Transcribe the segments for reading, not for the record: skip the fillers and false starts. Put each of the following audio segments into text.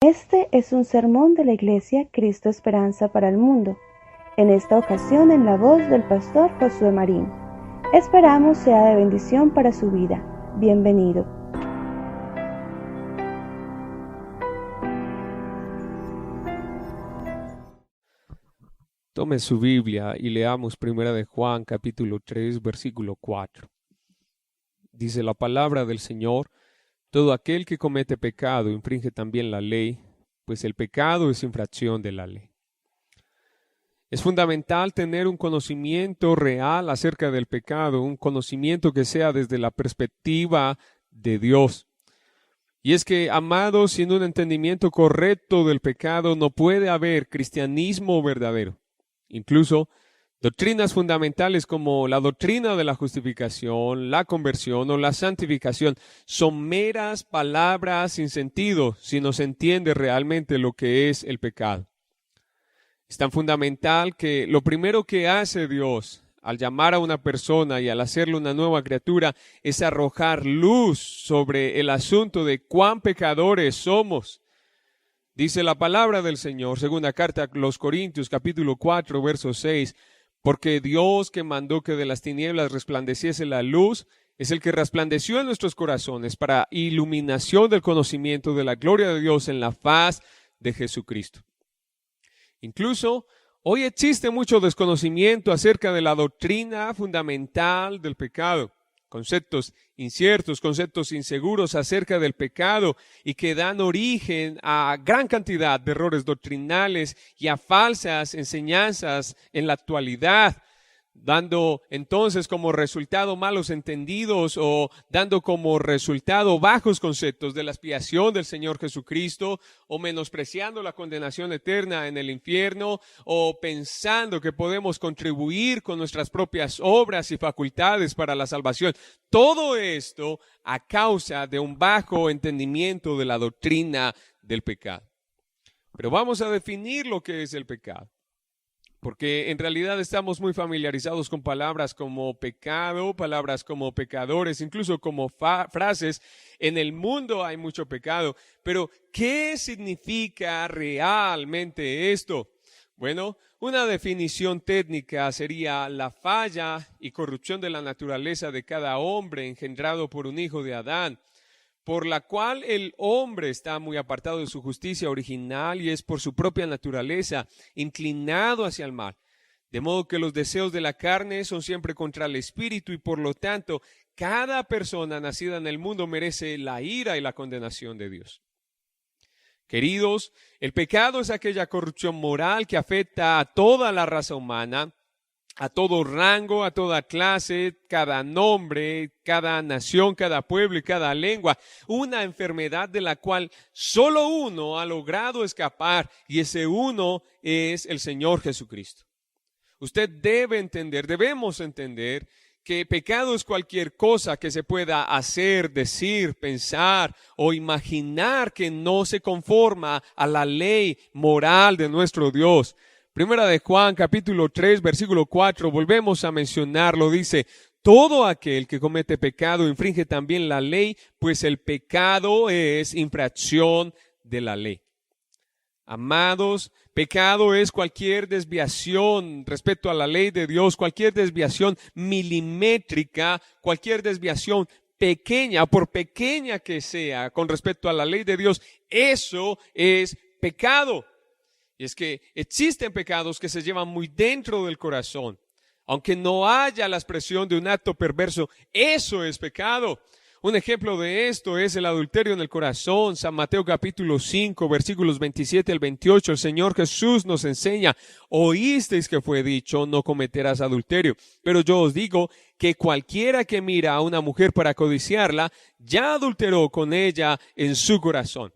Este es un sermón de la Iglesia Cristo Esperanza para el Mundo, en esta ocasión en la voz del pastor Josué Marín. Esperamos sea de bendición para su vida. Bienvenido. Tome su Biblia y leamos 1 de Juan capítulo 3 versículo 4. Dice la palabra del Señor: todo aquel que comete pecado infringe también la ley, pues el pecado es infracción de la ley. Es fundamental tener un conocimiento real acerca del pecado, un conocimiento que sea desde la perspectiva de Dios. Y es que, amados, sin un entendimiento correcto del pecado no puede haber cristianismo verdadero. Incluso doctrinas fundamentales como la doctrina de la justificación, la conversión o la santificación son meras palabras sin sentido si no se entiende realmente lo que es el pecado. Es tan fundamental que lo primero que hace Dios al llamar a una persona y al hacerle una nueva criatura es arrojar luz sobre el asunto de cuán pecadores somos. Dice la palabra del Señor, segunda carta a los Corintios, capítulo 4, verso 6, porque Dios, que mandó que de las tinieblas resplandeciese la luz, es el que resplandeció en nuestros corazones para iluminación del conocimiento de la gloria de Dios en la faz de Jesucristo. Incluso hoy existe mucho desconocimiento acerca de la doctrina fundamental del pecado. Conceptos inciertos, conceptos inseguros acerca del pecado y que dan origen a gran cantidad de errores doctrinales y a falsas enseñanzas en la actualidad, dando entonces como resultado malos entendidos o dando como resultado bajos conceptos de la expiación del Señor Jesucristo, o menospreciando la condenación eterna en el infierno, o pensando que podemos contribuir con nuestras propias obras y facultades para la salvación. Todo esto a causa de un bajo entendimiento de la doctrina del pecado. Pero vamos a definir lo que es el pecado, porque en realidad estamos muy familiarizados con palabras como pecado, palabras como pecadores, incluso como frases. En el mundo hay mucho pecado, pero ¿qué significa realmente esto? Bueno, una definición técnica sería la falla y corrupción de la naturaleza de cada hombre engendrado por un hijo de Adán, por la cual el hombre está muy apartado de su justicia original y es por su propia naturaleza inclinado hacia el mal. De modo que los deseos de la carne son siempre contra el espíritu y por lo tanto cada persona nacida en el mundo merece la ira y la condenación de Dios. Queridos, el pecado es aquella corrupción moral que afecta a toda la raza humana, a todo rango, a toda clase, cada nombre, cada nación, cada pueblo y cada lengua. Una enfermedad de la cual solo uno ha logrado escapar, y ese uno es el Señor Jesucristo. Usted debemos entender que pecado es cualquier cosa que se pueda hacer, decir, pensar o imaginar que no se conforma a la ley moral de nuestro Dios. Primera de Juan, capítulo 3, versículo 4, volvemos a mencionarlo, dice: todo aquel que comete pecado infringe también la ley, pues el pecado es infracción de la ley. Amados, pecado es cualquier desviación respecto a la ley de Dios, cualquier desviación milimétrica, cualquier desviación pequeña, por pequeña que sea, con respecto a la ley de Dios. Eso es pecado. Y es que existen pecados que se llevan muy dentro del corazón. Aunque no haya la expresión de un acto perverso, eso es pecado. Un ejemplo de esto es el adulterio en el corazón. San Mateo capítulo 5, versículos 27 al 28. El Señor Jesús nos enseña: oísteis que fue dicho, no cometerás adulterio. Pero yo os digo que cualquiera que mira a una mujer para codiciarla, ya adulteró con ella en su corazón.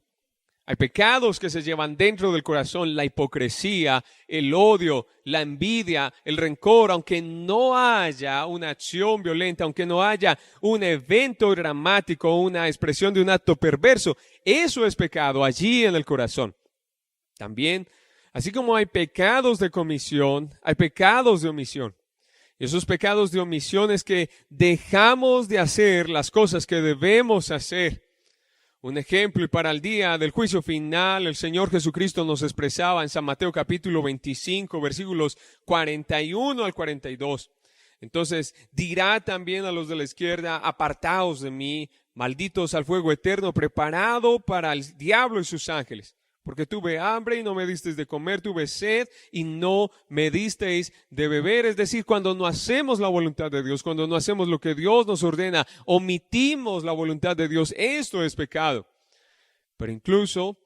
Hay pecados que se llevan dentro del corazón: la hipocresía, el odio, la envidia, el rencor. Aunque no haya una acción violenta, aunque no haya un evento dramático, una expresión de un acto perverso, eso es pecado allí en el corazón. También, así como hay pecados de comisión, hay pecados de omisión. Y esos pecados de omisión es que dejamos de hacer las cosas que debemos hacer. Un ejemplo, y para el día del juicio final, el Señor Jesucristo nos expresaba en San Mateo capítulo 25, versículos 41 al 42. Entonces dirá también a los de la izquierda: apartaos de mí, malditos al fuego eterno preparado para el diablo y sus ángeles. Porque tuve hambre y no me disteis de comer, tuve sed y no me disteis de beber. Es decir, cuando no hacemos la voluntad de Dios, cuando no hacemos lo que Dios nos ordena, omitimos la voluntad de Dios, esto es pecado. Pero incluso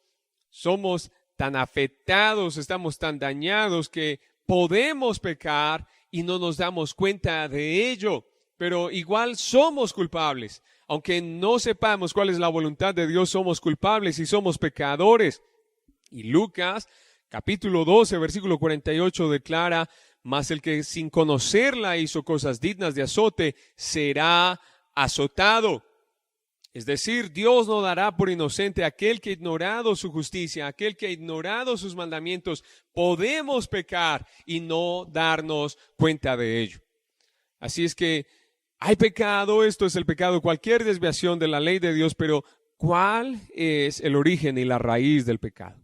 somos tan afectados, estamos tan dañados que podemos pecar y no nos damos cuenta de ello. Pero igual somos culpables. Aunque no sepamos cuál es la voluntad de Dios, somos culpables y somos pecadores. Y Lucas, capítulo 12, versículo 48 declara: mas el que sin conocerla hizo cosas dignas de azote, será azotado. Es decir, Dios no dará por inocente a aquel que ha ignorado su justicia, aquel que ha ignorado sus mandamientos. Podemos pecar y no darnos cuenta de ello. Así es que hay pecado, esto es el pecado, cualquier desviación de la ley de Dios, pero ¿cuál es el origen y la raíz del pecado?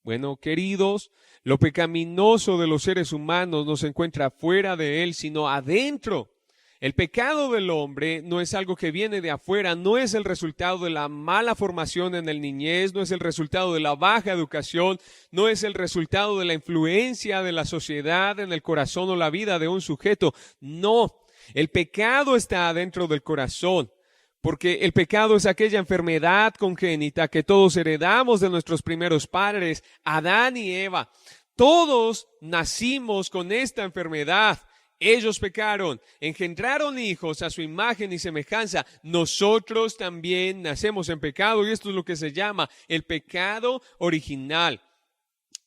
Bueno, queridos, lo pecaminoso de los seres humanos no se encuentra fuera de él, sino adentro. El pecado del hombre no es algo que viene de afuera, no es el resultado de la mala formación en el niñez, no es el resultado de la baja educación, no es el resultado de la influencia de la sociedad en el corazón o la vida de un sujeto. No, el pecado está adentro del corazón. Porque el pecado es aquella enfermedad congénita que todos heredamos de nuestros primeros padres, Adán y Eva. Todos nacimos con esta enfermedad. Ellos pecaron, engendraron hijos a su imagen y semejanza. Nosotros también nacemos en pecado y esto es lo que se llama el pecado original.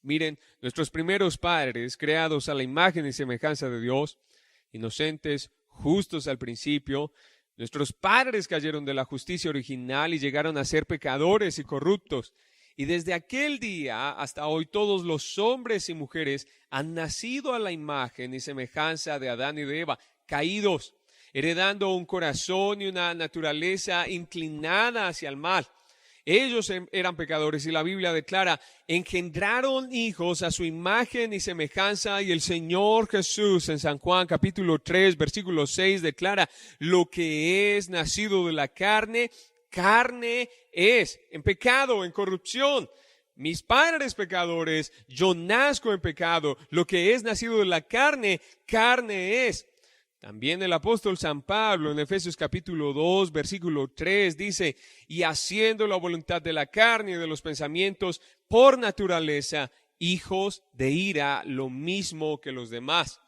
Miren, nuestros primeros padres, creados a la imagen y semejanza de Dios, inocentes, justos al principio, nuestros padres cayeron de la justicia original y llegaron a ser pecadores y corruptos. Y desde aquel día hasta hoy todos los hombres y mujeres han nacido a la imagen y semejanza de Adán y de Eva, caídos, heredando un corazón y una naturaleza inclinada hacia el mal. Ellos eran pecadores y la Biblia declara: engendraron hijos a su imagen y semejanza, y el Señor Jesús en San Juan capítulo 3 versículo 6 declara: lo que es nacido de la carne, carne es, en pecado, en corrupción. Mis padres pecadores, yo nazco en pecado. Lo que es nacido de la carne, carne es. También el apóstol San Pablo en Efesios capítulo 2, versículo 3 dice: y haciendo la voluntad de la carne y de los pensamientos, por naturaleza, hijos de ira, lo mismo que los demás.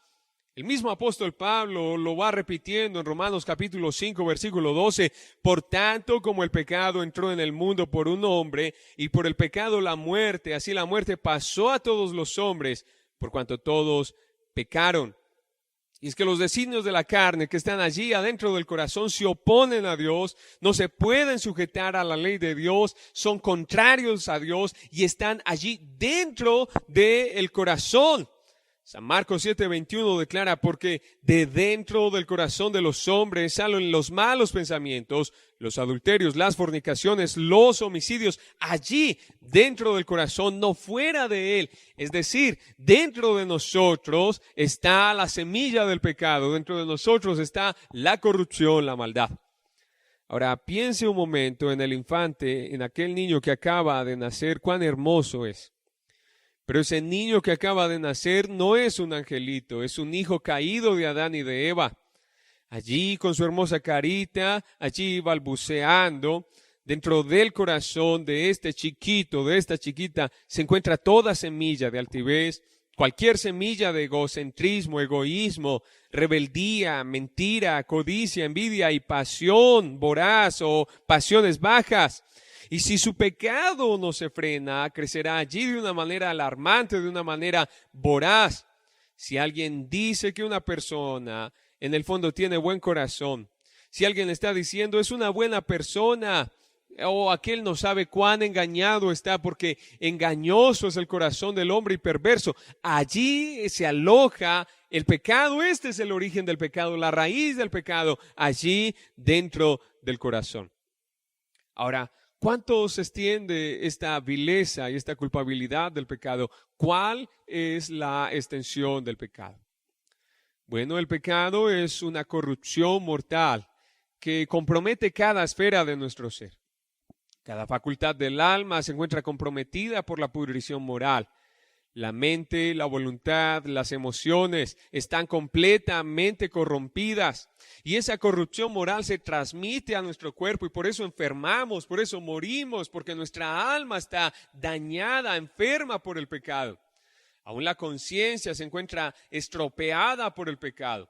El mismo apóstol Pablo lo va repitiendo en Romanos capítulo 5, versículo 12. Por tanto, como el pecado entró en el mundo por un hombre, y por el pecado la muerte, así la muerte pasó a todos los hombres, por cuanto todos pecaron. Y es que los designios de la carne que están allí adentro del corazón se oponen a Dios, no se pueden sujetar a la ley de Dios, son contrarios a Dios y están allí dentro del corazón. San Marcos 7:21 declara: porque de dentro del corazón de los hombres salen los malos pensamientos, los adulterios, las fornicaciones, los homicidios, allí dentro del corazón, no fuera de él. Es decir, dentro de nosotros está la semilla del pecado, dentro de nosotros está la corrupción, la maldad. Ahora piense un momento en el infante, en aquel niño que acaba de nacer, cuán hermoso es. Pero ese niño que acaba de nacer no es un angelito, es un hijo caído de Adán y de Eva. Allí con su hermosa carita, allí balbuceando, dentro del corazón de este chiquito, de esta chiquita, se encuentra toda semilla de altivez, cualquier semilla de egocentrismo, egoísmo, rebeldía, mentira, codicia, envidia y pasión voraz o pasiones bajas. Y si su pecado no se frena, crecerá allí de una manera alarmante, de una manera voraz. Si alguien dice que una persona en el fondo tiene buen corazón, si alguien está diciendo es una buena persona, o aquel no sabe cuán engañado está, porque engañoso es el corazón del hombre y perverso, allí se aloja el pecado. Este es el origen del pecado, la raíz del pecado, allí dentro del corazón. Ahora, ¿Cuánto se extiende esta vileza y esta culpabilidad del pecado? ¿Cuál es la extensión del pecado? Bueno, el pecado es una corrupción mortal que compromete cada esfera de nuestro ser. Cada facultad del alma se encuentra comprometida por la pudrición moral. La mente, la voluntad, las emociones están completamente corrompidas y esa corrupción moral se transmite a nuestro cuerpo y por eso enfermamos, por eso morimos, porque nuestra alma está dañada, enferma por el pecado. Aún la conciencia se encuentra estropeada por el pecado.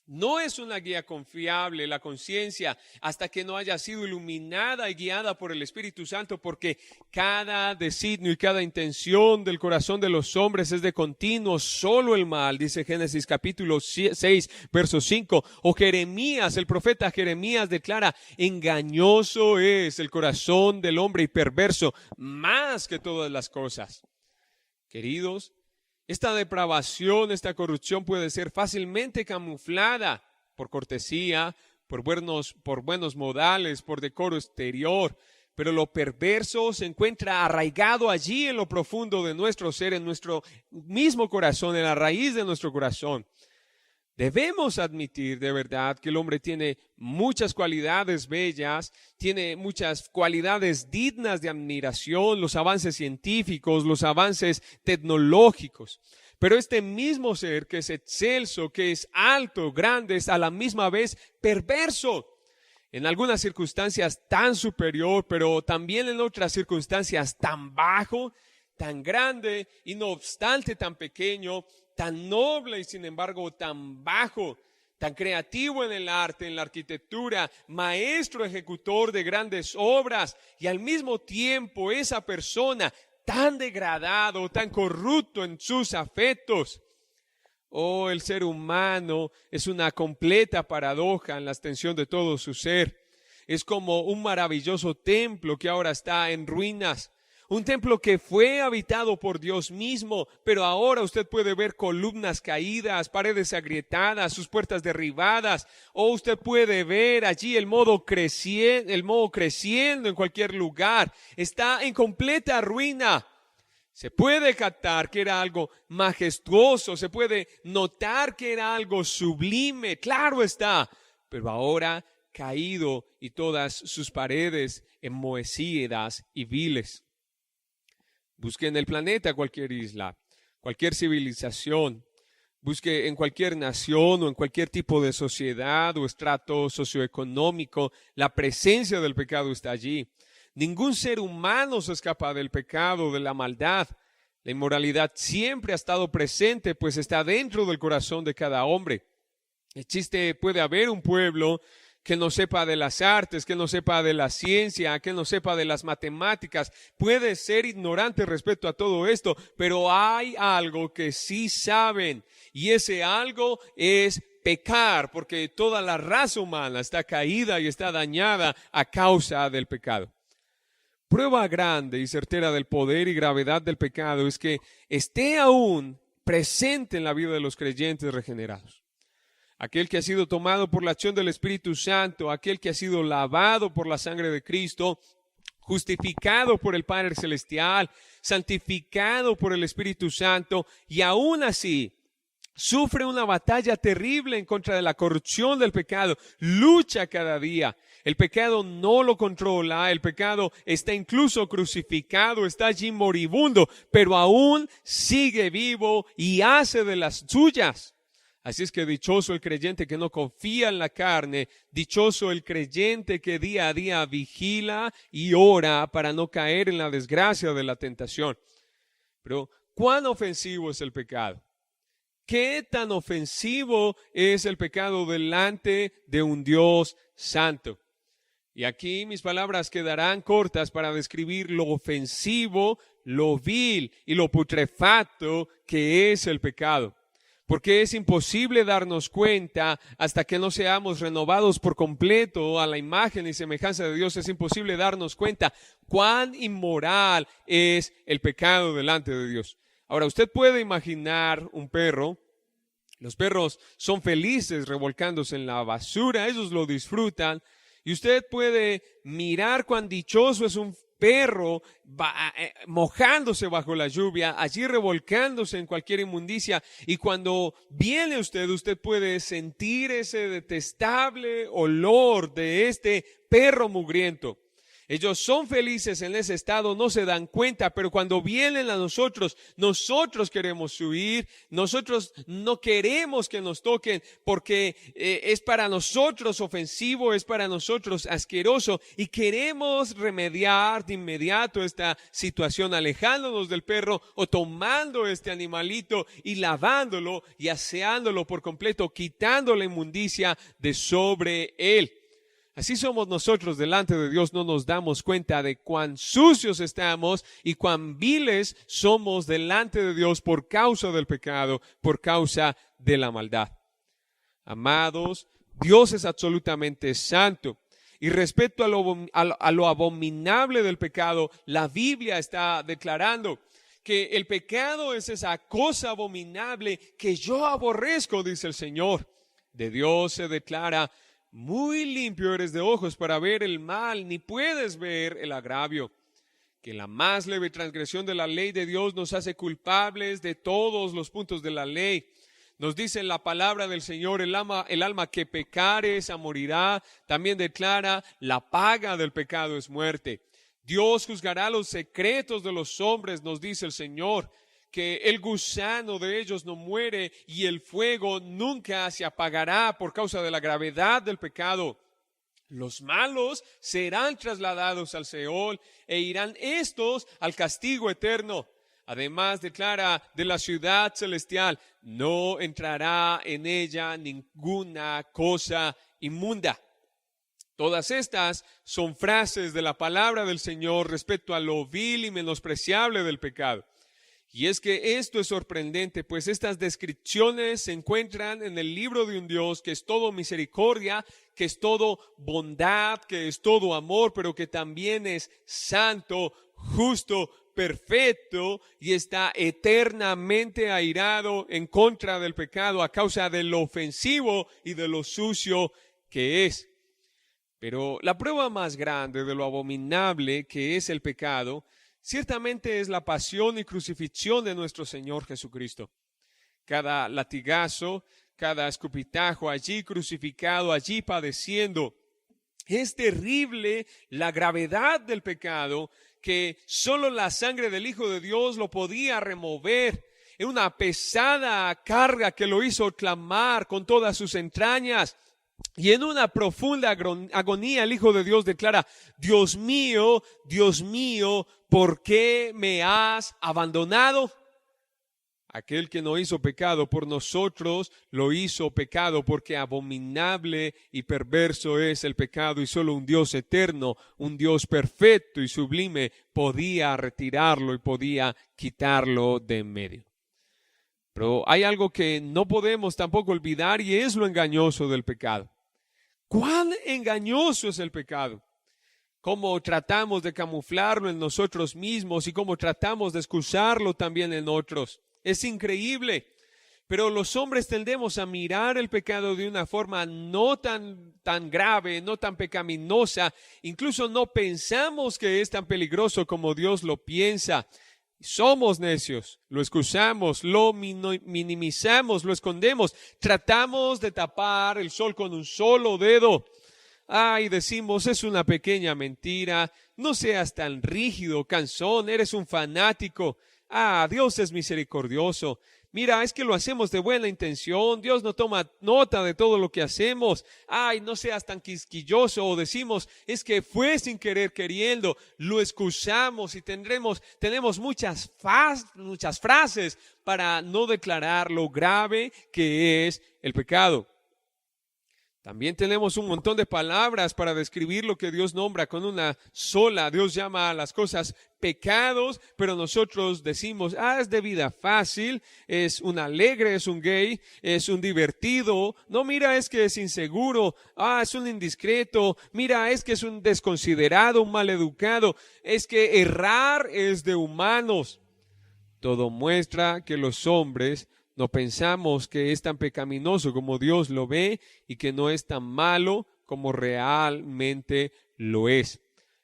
No es una guía confiable la conciencia hasta que no haya sido iluminada y guiada por el Espíritu Santo, porque cada designio y cada intención del corazón de los hombres es de continuo solo el mal, dice Génesis capítulo 6, verso 5. O Jeremías, el profeta Jeremías declara: engañoso es el corazón del hombre y perverso más que todas las cosas. Queridos, esta depravación, esta corrupción puede ser fácilmente camuflada por cortesía, por buenos modales, por decoro exterior, pero lo perverso se encuentra arraigado allí en lo profundo de nuestro ser, en nuestro mismo corazón, en la raíz de nuestro corazón. Debemos admitir de verdad que el hombre tiene muchas cualidades bellas, tiene muchas cualidades dignas de admiración, los avances científicos, los avances tecnológicos. Pero este mismo ser que es excelso, que es alto, grande, es a la misma vez perverso. En algunas circunstancias tan superior, pero también en otras circunstancias tan bajo, tan grande y no obstante tan pequeño, tan noble y sin embargo tan bajo, tan creativo en el arte, en la arquitectura, maestro ejecutor de grandes obras y al mismo tiempo esa persona tan degradado, tan corrupto en sus afectos. Oh, el ser humano es una completa paradoja en la extensión de todo su ser. Es como un maravilloso templo que ahora está en ruinas. Un templo que fue habitado por Dios mismo, pero ahora usted puede ver columnas caídas, paredes agrietadas, sus puertas derribadas, o usted puede ver allí el modo creciendo en cualquier lugar. Está en completa ruina. Se puede captar que era algo majestuoso, se puede notar que era algo sublime, claro está, pero ahora caído y todas sus paredes enmohecidas y viles. Busque en el planeta cualquier isla, cualquier civilización, busque en cualquier nación o en cualquier tipo de sociedad o estrato socioeconómico, la presencia del pecado está allí. Ningún ser humano se escapa del pecado, de la maldad. La inmoralidad siempre ha estado presente, pues está dentro del corazón de cada hombre. Puede haber un pueblo que no sepa de las artes, que no sepa de la ciencia, que no sepa de las matemáticas. Puede ser ignorante respecto a todo esto, pero hay algo que sí saben, y ese algo es pecar, porque toda la raza humana está caída y está dañada a causa del pecado. Prueba grande y certera del poder y gravedad del pecado es que esté aún presente en la vida de los creyentes regenerados. Aquel que ha sido tomado por la acción del Espíritu Santo, aquel que ha sido lavado por la sangre de Cristo, justificado por el Padre Celestial, santificado por el Espíritu Santo, y aún así sufre una batalla terrible en contra de la corrupción del pecado, lucha cada día. El pecado no lo controla, el pecado está incluso crucificado, está allí moribundo, pero aún sigue vivo y hace de las suyas. Así es que dichoso el creyente que no confía en la carne, dichoso el creyente que día a día vigila y ora para no caer en la desgracia de la tentación. Pero, ¿cuán ofensivo es el pecado? ¿Qué tan ofensivo es el pecado delante de un Dios santo? Y aquí mis palabras quedarán cortas para describir lo ofensivo, lo vil y lo putrefacto que es el pecado. Porque es imposible darnos cuenta hasta que no seamos renovados por completo a la imagen y semejanza de Dios. Es imposible darnos cuenta cuán inmoral es el pecado delante de Dios. Ahora, usted puede imaginar un perro. Los perros son felices revolcándose en la basura, ellos lo disfrutan. Y usted puede mirar cuán dichoso es un perro mojándose bajo la lluvia, allí revolcándose en cualquier inmundicia. Y cuando viene usted puede sentir ese detestable olor de este perro mugriento. Ellos son felices en ese estado, no se dan cuenta, pero cuando vienen a nosotros queremos huir, nosotros no queremos que nos toquen porque es para nosotros ofensivo, es para nosotros asqueroso y queremos remediar de inmediato esta situación alejándonos del perro o tomando este animalito y lavándolo y aseándolo por completo, quitando la inmundicia de sobre él. Así somos nosotros delante de Dios, no nos damos cuenta de cuán sucios estamos y cuán viles somos delante de Dios por causa del pecado, por causa de la maldad. Amados, Dios es absolutamente santo y respecto a lo abominable del pecado, la Biblia está declarando que el pecado es esa cosa abominable que yo aborrezco, dice el Señor. De Dios se declara: muy limpio eres de ojos para ver el mal, ni puedes ver el agravio. Que la más leve transgresión de la ley de Dios nos hace culpables de todos los puntos de la ley. Nos dice en la palabra del Señor, el alma que pecare, esa morirá. También declara: la paga del pecado es muerte. Dios juzgará los secretos de los hombres, nos dice el Señor, que el gusano de ellos no muere y el fuego nunca se apagará por causa de la gravedad del pecado. Los malos serán trasladados al Seol e irán estos al castigo eterno. Además declara de la ciudad celestial: no entrará en ella ninguna cosa inmunda. Todas estas son frases de la palabra del Señor respecto a lo vil y menospreciable del pecado. Y es que esto es sorprendente, pues estas descripciones se encuentran en el libro de un Dios que es todo misericordia, que es todo bondad, que es todo amor, pero que también es santo, justo, perfecto y está eternamente airado en contra del pecado a causa de lo ofensivo y de lo sucio que es. Pero la prueba más grande de lo abominable que es el pecado ciertamente es la pasión y crucifixión de nuestro Señor Jesucristo. Cada latigazo, cada escupitajo allí crucificado, allí padeciendo. Es terrible la gravedad del pecado que solo la sangre del Hijo de Dios lo podía remover. Es una pesada carga que lo hizo clamar con todas sus entrañas. Y en una profunda agonía el Hijo de Dios declara: Dios mío, ¿por qué me has abandonado? Aquel que no hizo pecado por nosotros, lo hizo pecado porque abominable y perverso es el pecado y solo un Dios eterno, un Dios perfecto y sublime podía retirarlo y podía quitarlo de en medio. Pero hay algo que no podemos tampoco olvidar y es lo engañoso del pecado. ¿Cuán engañoso es el pecado? Cómo tratamos de camuflarlo en nosotros mismos y cómo tratamos de excusarlo también en otros. Es increíble, pero los hombres tendemos a mirar el pecado de una forma no tan grave, no tan pecaminosa. Incluso no pensamos que es tan peligroso como Dios lo piensa. Somos necios, lo excusamos, lo minimizamos, lo escondemos, tratamos de tapar el sol con un solo dedo. Y decimos: es una pequeña mentira, no seas tan rígido, cansón, eres un fanático. Dios es misericordioso. Mira, es que lo hacemos de buena intención. Dios no toma nota de todo lo que hacemos. No seas tan quisquilloso. O decimos: es que fue sin querer queriendo. Lo excusamos y tenemos muchas frases para no declarar lo grave que es el pecado. También tenemos un montón de palabras para describir lo que Dios nombra con una sola. Dios llama a las cosas pecados, pero nosotros decimos: es de vida fácil, es un alegre, es un gay, es un divertido. No, mira, es que es inseguro, es un indiscreto, mira, es que es un desconsiderado, un maleducado, es que errar es de humanos. Todo muestra que los hombres no pensamos que es tan pecaminoso como Dios lo ve y que no es tan malo como realmente lo es.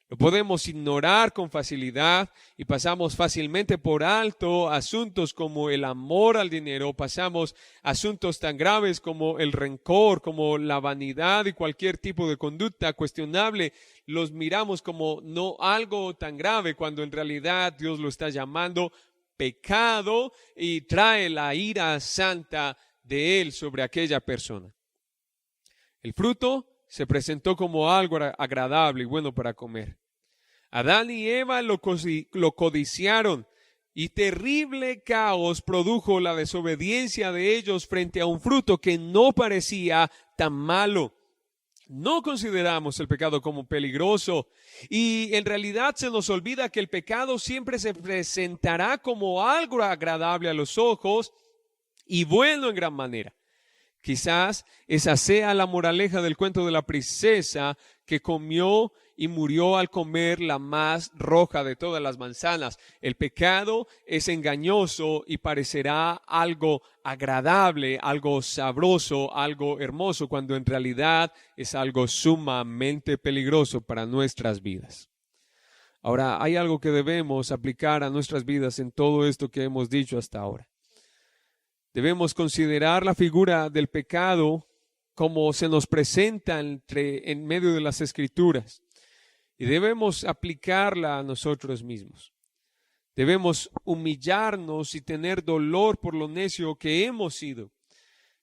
Lo podemos ignorar con facilidad y pasamos fácilmente por alto asuntos como el amor al dinero, pasamos asuntos tan graves como el rencor, como la vanidad y cualquier tipo de conducta cuestionable. Los miramos como no algo tan grave cuando en realidad Dios lo está llamando pecado y trae la ira santa de Él sobre aquella persona. El fruto se presentó como algo agradable y bueno para comer. Adán y Eva lo codiciaron y terrible caos produjo la desobediencia de ellos frente a un fruto que no parecía tan malo. No consideramos el pecado como peligroso y en realidad se nos olvida que el pecado siempre se presentará como algo agradable a los ojos y bueno en gran manera. Quizás esa sea la moraleja del cuento de la princesa que comió y murió al comer la más roja de todas las manzanas. El pecado es engañoso y parecerá algo agradable, algo sabroso, algo hermoso, cuando en realidad es algo sumamente peligroso para nuestras vidas. Ahora, hay algo que debemos aplicar a nuestras vidas en todo esto que hemos dicho hasta ahora. Debemos considerar la figura del pecado como se nos presenta en medio de las Escrituras y debemos aplicarla a nosotros mismos. Debemos humillarnos y tener dolor por lo necio que hemos sido.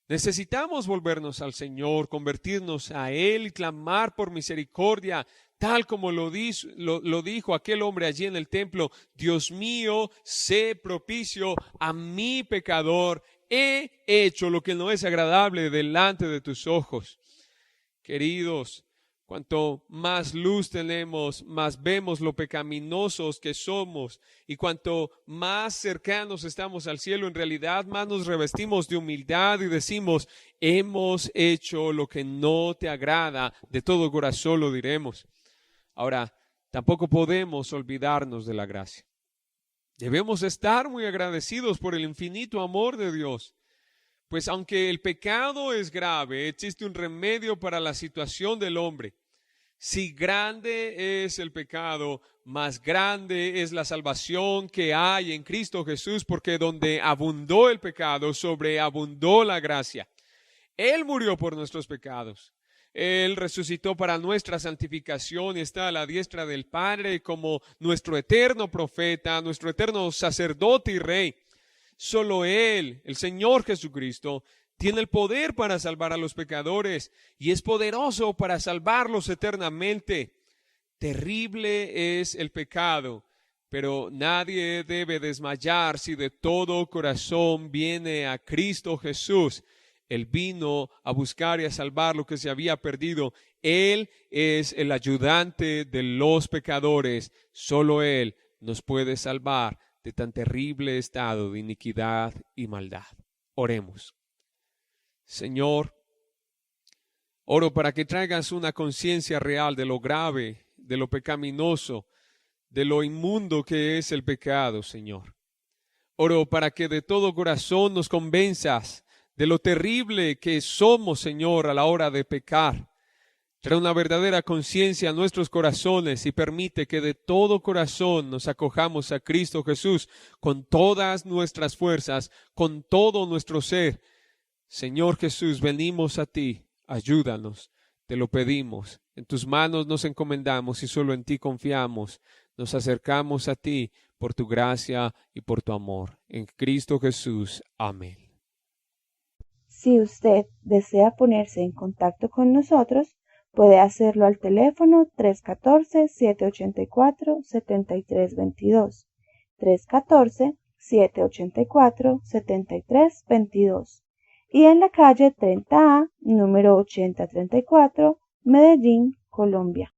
Necesitamos volvernos al Señor, convertirnos a Él y clamar por misericordia, tal como lo dijo aquel hombre allí en el templo. Dios mío, sé propicio a mi pecador. He hecho lo que no es agradable delante de tus ojos. Queridos, cuanto más luz tenemos, más vemos lo pecaminosos que somos, y cuanto más cercanos estamos al cielo, en realidad más nos revestimos de humildad y decimos, hemos hecho lo que no te agrada, de todo corazón lo diremos. Ahora, tampoco podemos olvidarnos de la gracia. Debemos estar muy agradecidos por el infinito amor de Dios. Pues aunque el pecado es grave, existe un remedio para la situación del hombre. Si grande es el pecado, más grande es la salvación que hay en Cristo Jesús, porque donde abundó el pecado, sobreabundó la gracia. Él murió por nuestros pecados. Él resucitó para nuestra santificación y está a la diestra del Padre como nuestro eterno profeta, nuestro eterno sacerdote y rey. Solo Él, el Señor Jesucristo, tiene el poder para salvar a los pecadores y es poderoso para salvarlos eternamente. Terrible es el pecado, pero nadie debe desmayar si de todo corazón viene a Cristo Jesús. Él vino a buscar y a salvar lo que se había perdido. Él es el ayudante de los pecadores. Solo Él nos puede salvar de tan terrible estado de iniquidad y maldad. Oremos. Señor, oro para que traigas una conciencia real de lo grave, de lo pecaminoso, de lo inmundo que es el pecado, Señor. Oro para que de todo corazón nos convenzas de lo terrible que somos, Señor, a la hora de pecar. Trae una verdadera conciencia a nuestros corazones y permite que de todo corazón nos acojamos a Cristo Jesús con todas nuestras fuerzas, con todo nuestro ser. Señor Jesús, venimos a ti, ayúdanos, te lo pedimos. En tus manos nos encomendamos y solo en ti confiamos. Nos acercamos a ti por tu gracia y por tu amor. En Cristo Jesús. Amén. Si usted desea ponerse en contacto con nosotros, puede hacerlo al teléfono 314-784-7322, 314-784-7322 y en la calle 30A, número 8034, Medellín, Colombia.